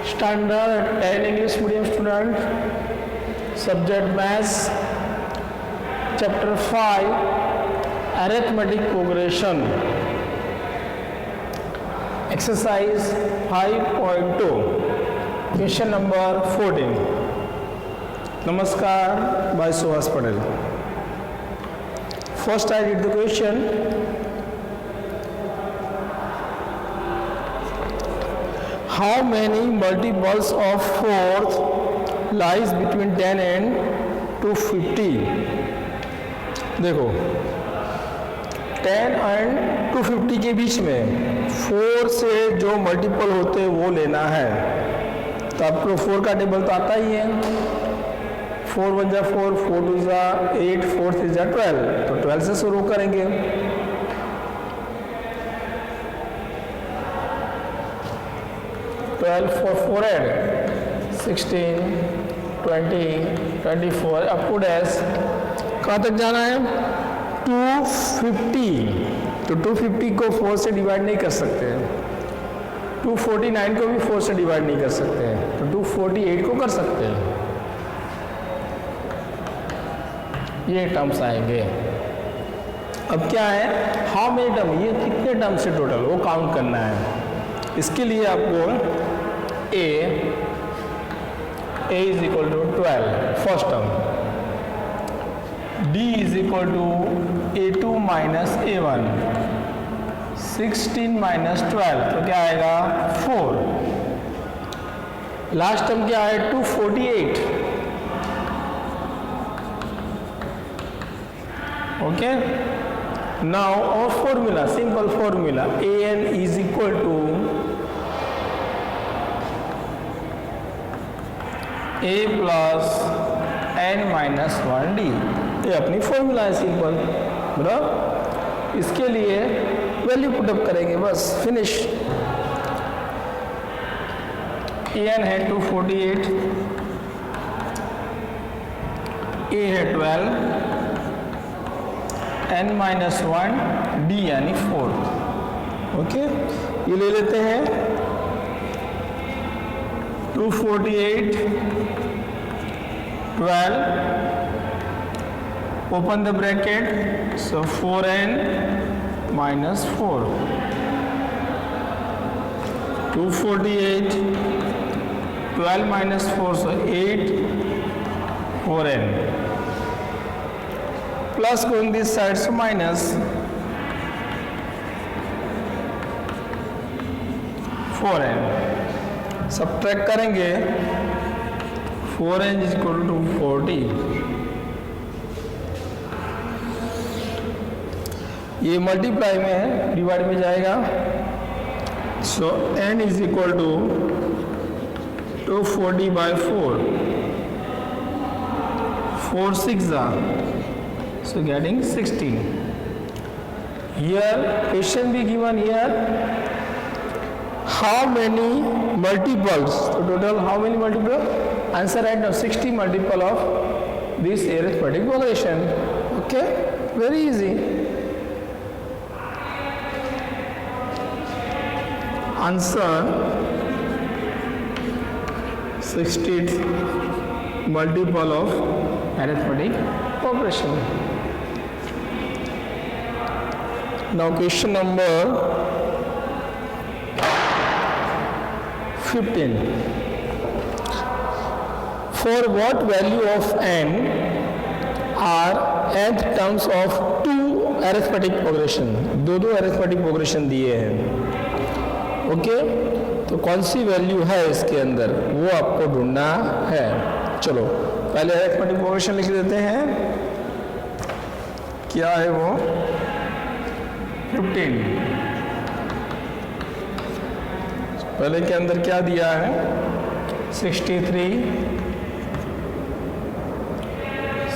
Standard 10 English medium student, subject maths, chapter 5, arithmetic progression, exercise 5.2, question number 14. Namaskar by Suhas Patel. First I read the question. How many multiples of 4 lies between 10 and 250? देखो 10 and 250 के बीच में 4 से जो multiple होते हैं वो लेना है। तो आपको 4 का टेबल तो आता ही है। 4 1 जा 4, 4 2 जा 8, 4 3 जा 12। तो 12 से शुरू करेंगे। 12 for 4 add 16, 20, 24 up to dash कहाँ तक जाना है 250। तो 250 को 4 से डिवाइड नहीं कर सकते हैं। 249 को भी 4 से डिवाइड नहीं कर सकते हैं। तो 248 को कर सकते हैं। ये टर्म्स आएंगे। अब क्या है हाउ मेनी टर्म, ये कितने टर्म से टोटल वो काउंट करना है। इसके लिए आपको a is equal to 12 first term, d is equal to a2 minus a1, 16 minus 12 तो क्या आएगा 4। लास्ट टर्म क्या है 248। ओके, नाउ और formula, simple formula an is equal to a plus n minus 1d। ये अपनी फॉर्मूला है simple, बराबर। इसके लिए वैल्यू पुटअप करेंगे, बस फिनिश। an है 248, a है 12, n माइनस 1 d यानी 4। ओके, ये ले लेते हैं 248, 12, open the bracket, so 4n minus 4, 248, 12 minus 4, so 8, 4n, plus going this side, so minus 4n, subtract करेंगे 4n is equal to 40। ये मल्टीप्लाई में है, डिवाइड में जाएगा। सो n is equal to 240 by 4, 4 6 are, so getting 16। Here question be given here how many multiples, so total how many multiple, answer right now 60 multiple of this arithmetic progression। Okay, very easy। Answer 60th multiple of arithmetic progression। Now question number 15. For what value of n are nth terms of two arithmetic progression? दो arithmetic progression दिए हैं। Okay, तो कौन सी value है इसके अंदर वो आपको ढूंढना है। चलो पहले arithmetic progression लिख देते हैं। क्या है वो 15। पहले के अंदर क्या दिया है 63,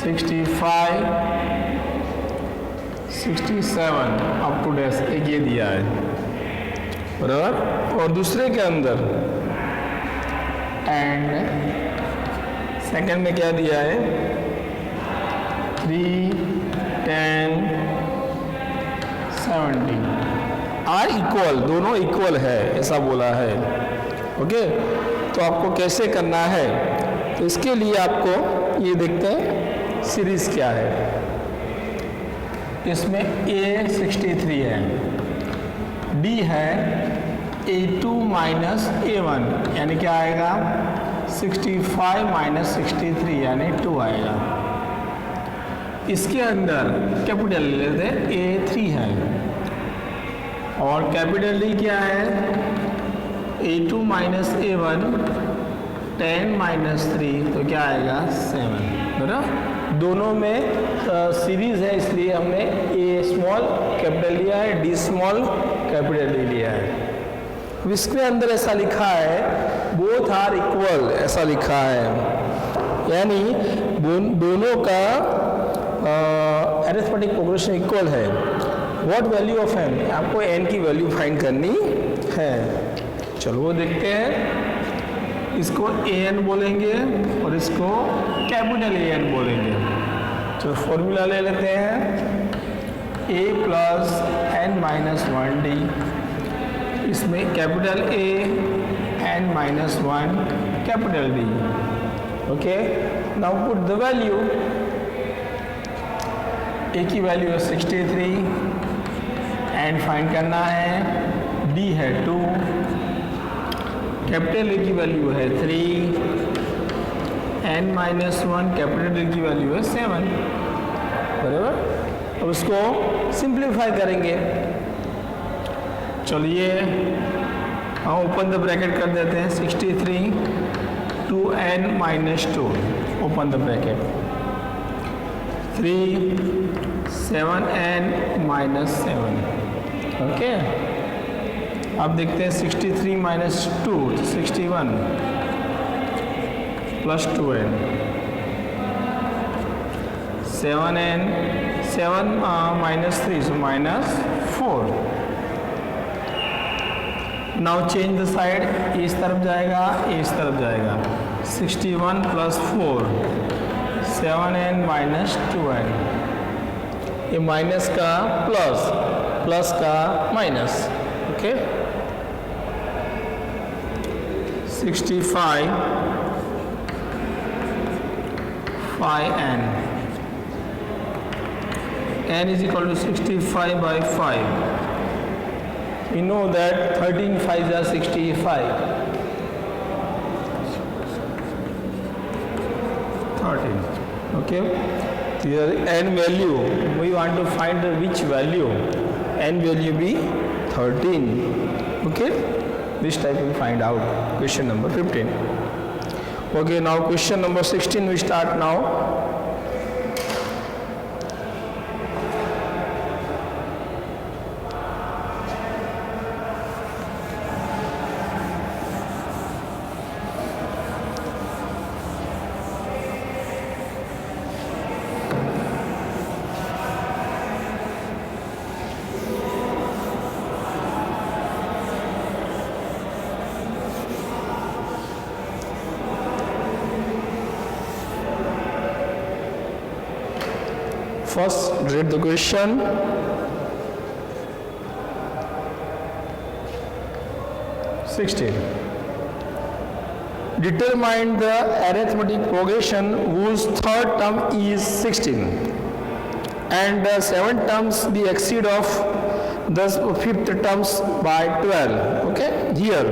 65, 67 अप टू डैश, एक ये दिया है, बराबर। और दूसरे के अंदर एंड सेकंड में क्या दिया है 3, 10, 70 आर इक्वल, दोनों इक्वल है ऐसा बोला है। ओके, तो आपको कैसे करना है, तो इसके लिए आपको ये देखते हैं सीरीज क्या है। इसमें A63 है, D है A2 माइनस A1 यानी क्या आएगा 65 माइनस 63 यानी 2 आएगा। इसके अंदर कैपिटल ले लेते हैं A3 है और कैपिटल D क्या है A2 माइनस A1 10 माइनस 3 तो क्या आएगा 7, है ना। दोनों में सीरीज है इसलिए हमने A स्मॉल कैपिटल लिया है, D स्मॉल कैपिटल D लिया है। अब इसके अंदर ऐसा लिखा है बोथ आर इक्वल, ऐसा लिखा है, यानी दोनों का अरिथमेटिक प्रोग्रेशन इक्वल है। व्हाट वैल्यू ऑफ n, आपको n की वैल्यू फाइंड करनी है। चलो वो देखते हैं। इसको an बोलेंगे और इसको कैपिटल AN बोलेंगे। तो फॉर्मूला ले लेते हैं a plus n minus 1d, इसमें capital A n minus 1 capital D। Okay, now put the value. A की वैल्यू है 63, n फाइंड करना है, D है 2, कैपिटल A की वैल्यू है 3, n माइनस 1 कैपिटल D की वैल्यू है 7, बराबर। अब उसको सिंप्लीफाई करेंगे। चलिए हम ओपन द ब्रैकेट कर देते हैं। 63 2n minus 2 open the bracket, 3 7n minus 7। Okay, अब देखते हैं 63 माइनस 2 तो 61 plus 2n 7n 7 minus 3 so minus 4। Now change the side, इस तरफ जाएगा इस तरफ जाएगा। 61 प्लस 4 7n माइनस 2n, ये माइनस का प्लस, प्लस का minus. Okay, 65 5n, n is equal to 65 by 5। We know that 13 5s are 65, 13. Okay, here n value we want to find which value, n value be 13. Okay, this type we find out. Question number 15. Okay, now question number 16 we start now. First, read the question. Determine the arithmetic progression whose third term is 16 and 7 terms the exceed of the fifth terms by 12. Okay, here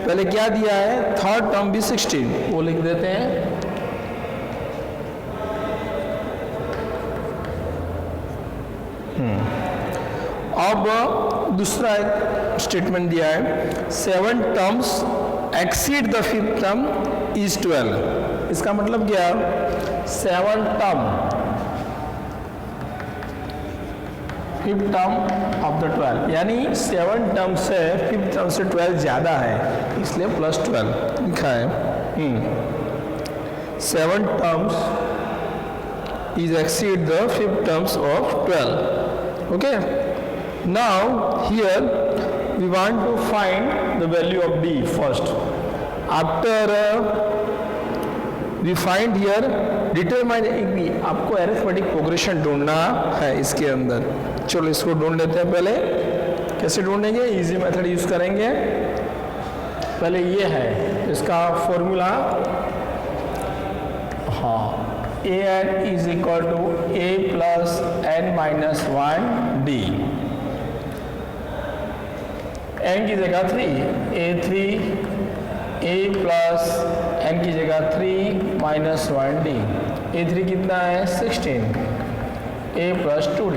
पहले क्या दिया है, third term भी 16, वो लिख देते हैं। अब दूसरा एक स्टेटमेंट दिया है 7 terms exceed the fifth term is 12। इसका मतलब क्या, 7 term fifth term of the 12, यानी 7 टर्म से फिफ्थ टर्म से 12 ज़्यादा है, इसलिए प्लस 12 लिखा है। 7 terms is exceed the fifth terms of 12। Okay, now here we want to find the value of D first. After we find here determine भी आपको arithmetic progression ढूंढना है इसके अंदर। चलो इसको ढूंढ लेते हैं। पहले कैसे ढूंढेंगे, इजी मेथड यूज करेंगे। पहले ये है इसका फॉर्मूला, हाँ, A N is equal to A plus N minus one D. N की जगह 3, ए 3 ए प्लस एन की जगह 3 माइनस 1 डी। ए 3 कितना है 16, ए प्लस 2d।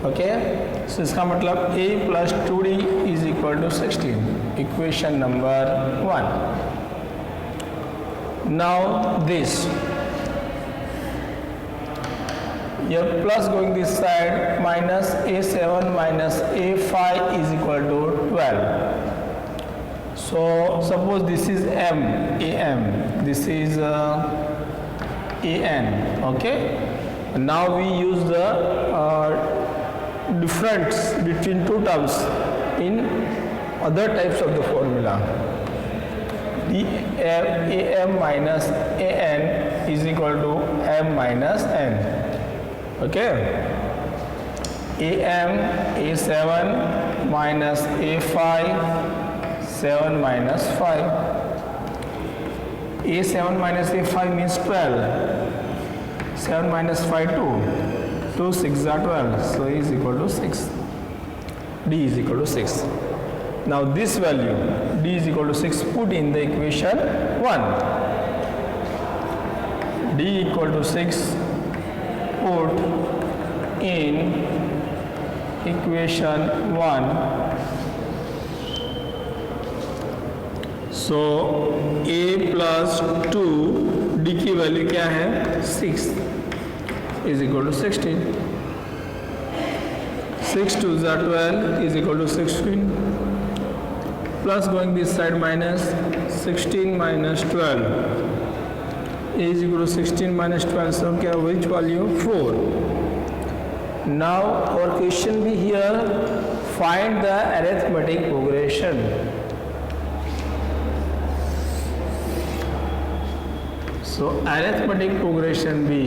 ओके, सो इसका मतलब A plus 2d is equal to 16, equation number 1। Now this, your plus going this side, minus a7 minus a5 is equal to 12. So suppose this is m, am, this is an, okay. Now we use the difference between two terms in other types of the formula. am minus an is equal to m minus n. Okay, am a7 minus a5, 7 minus 5. a7 minus a5 means 12. 7 minus 5 2. 2 6 are 12. So is equal to 6. D is equal to 6. Now this value D is equal to 6 put in the equation 1. D equal to 6 put in equation 1. So a plus 2 d की value क्या है 6 is equal to 16. 6 2 is 12 is equal to 16. Plus going this side minus 16 minus 12 is equal to 16 minus 12. So क्या which value 4. Now our question be here, find the arithmetic progression. So arithmetic progression be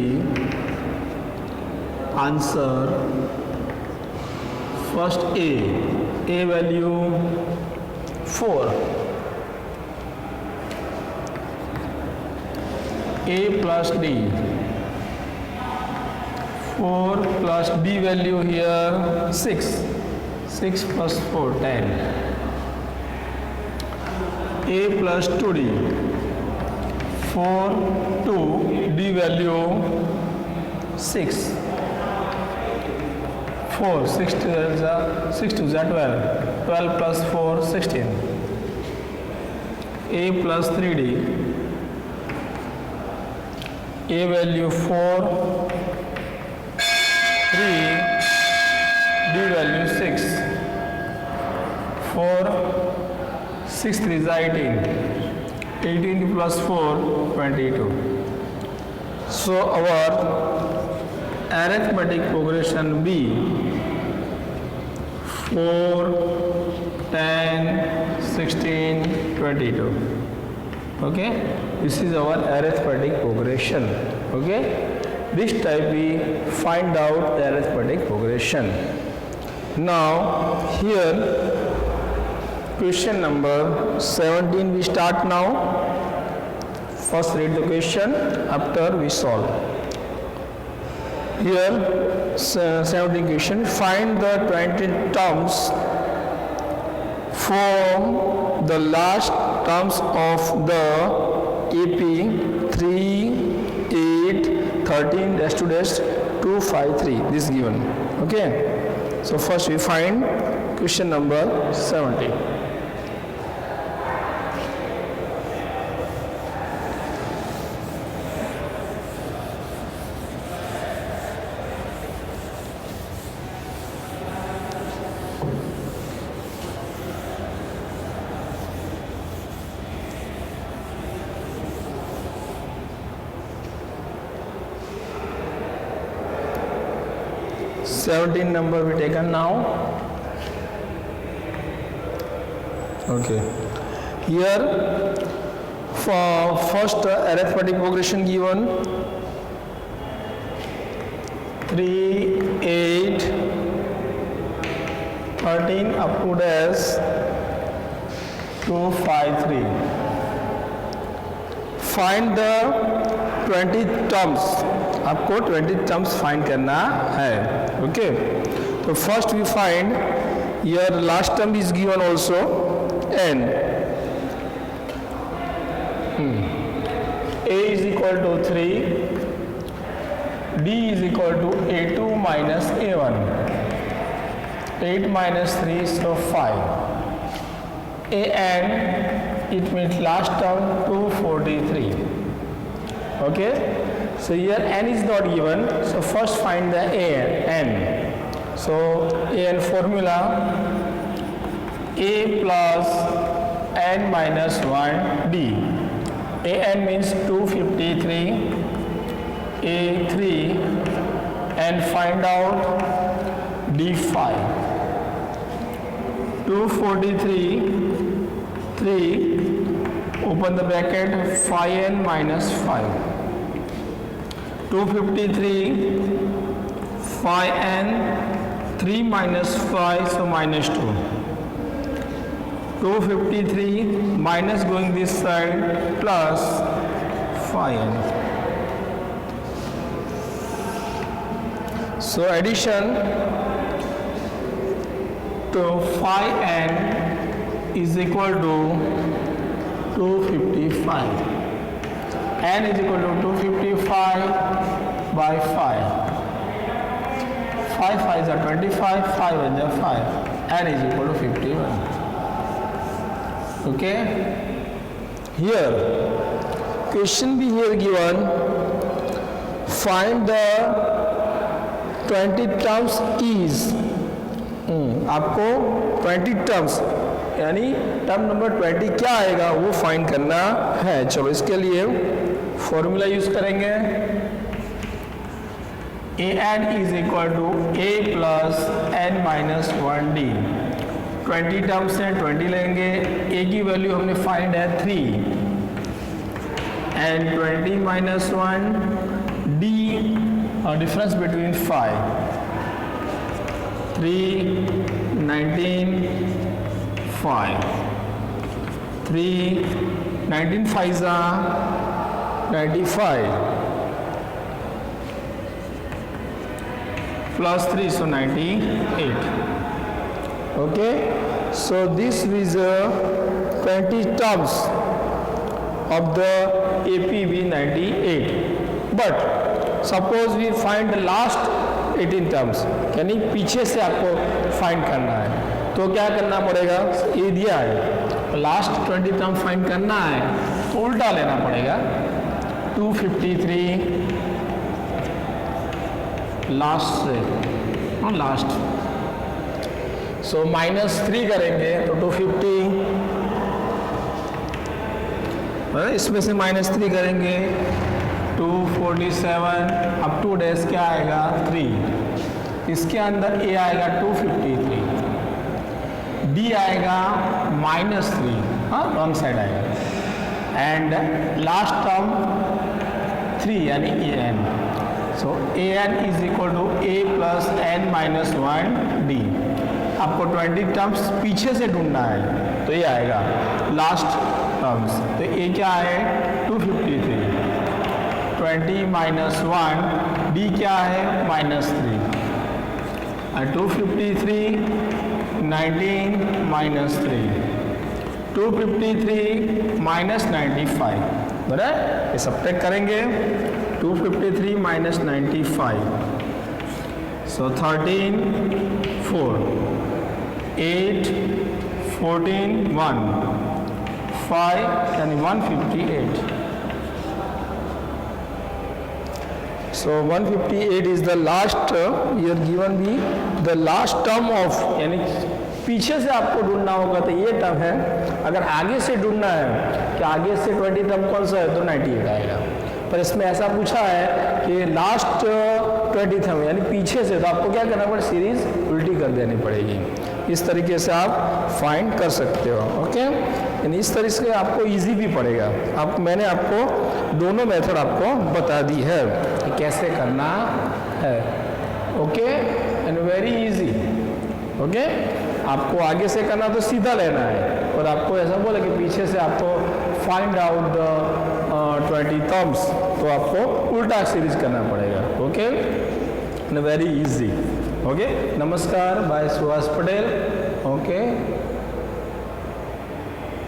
answer first a value 4, a plus d, 4 plus d value here 6, 6 plus 4 10, a plus 2d, 4 2 d value 6, 4 6 to 12, 12 plus 4 16, a plus 3d, a value 4, 3, d value 6, 4, 6 3 is 18, 18 plus 4 22. So our arithmetic progression be 4 10 16 22. Okay, this is our arithmetic progression. Okay, this type we find out the arithmetic progression. Now here question number 17 we start now. First read the question, after we solve. Here 17 question, find the 20 terms from the last terms of the AP 3, 8, 13 dash to dash 2, 5, 3. This is given. Okay. So first we find question number 17. $17 number we taken now. Okay. Here for first arithmetic progression given 3, 8, 13 up to dash 253. Find the 20 terms, आपको 20 terms find करना है. Okay, तो first we find your last term is given also n. A is equal to 3, D is equal to A2 minus A1. 8 minus 3 so 5. And it means last term 243. Okay, so here n is not given, so first find the n. So n formula a plus n minus 1 d. An means 253, A3, and find out D5. 243, 3, open the bracket, 5n minus 5. 253, 5n, 3 minus 5, so minus 2. 253 minus going this side plus 5n. So addition to 5n is equal to 255. n is equal to 255 by 5. 5 5s are 25, 5 is 5. n is equal to 51. Okay, here question be here given, find the 20 terms is. आपको 20 terms यानी term number 20 क्या आएगा वो find करना है. चलो इसके लिए फॉर्मूला यूज करेंगे. an is equal to a plus n minus 1d. 20 terms हैं, 20 लेंगे. a की वैल्यू हमने फाइंड है 3 and 20 minus 1 d difference between 5 3 19 5 3 19 5 95 plus 3 so 98. Okay, so this is 20 terms of the APB 98. But suppose we find the last 18 terms, यानी पीछे से आपको find करना है, तो क्या करना पड़ेगा. ये दिया है लास्ट 20 टर्म फाइंड करना है तो उल्टा लेना पड़ेगा. 253 लास्ट से और लास्ट, सो माइनस 3 करेंगे तो 250, इसमें से माइनस 3 करेंगे 247, अब 2 डैश क्या आएगा 3, इसके अंदर a आएगा 253, d आएगा -3, हाँ रॉन्ग साइड आएगा, एंड लास्ट टर्म 3 यानी an. So an is equal to a plus n minus 1 d. आपको 20 टर्म्स पीछे से ढूंढना है तो ये आएगा लास्ट टर्म्स. तो ये क्या है 253, 20 माइनस 1, d क्या है -3, और 253 19 माइनस 3, 253 माइनस 95, बराबर. ये सब्ट्रैक्ट करेंगे 253 माइनस 95, सो 13 4 8 14 1 5 यानी 158. So 158 is the last here given be the last term of, यानी पीछे से आपको ढूंढना होगा तो ये टर्म है. अगर आगे से ढूंढना है कि आगे से 20 टर्म कौन सा है तो 98 आएगा. पर इसमें ऐसा पूछा है कि लास्ट 20 टर्म यानी पीछे से, तो आपको क्या करना पड़ेगा सीरीज उल्टी कर देनी पड़ेगी. इस तरीके से आप फाइंड कर सकते हो. ओके, यानी इस तरीके से आपको इजी भी पड़ेगा. मैंने आपको दोनों मेथड आपको बता दी है कि कैसे करना है. Okay, and very easy. Okay, आपको आगे से करना तो सीधा लेना है, और आपको ऐसा बोला कि पीछे से आपको फाइंड आउट द 20 टर्म्स, तो आपको उल्टा सीरीज करना पड़ेगा. Okay, very easy. ओके, नमस्कार, बाय सुहास पटेल. ओके.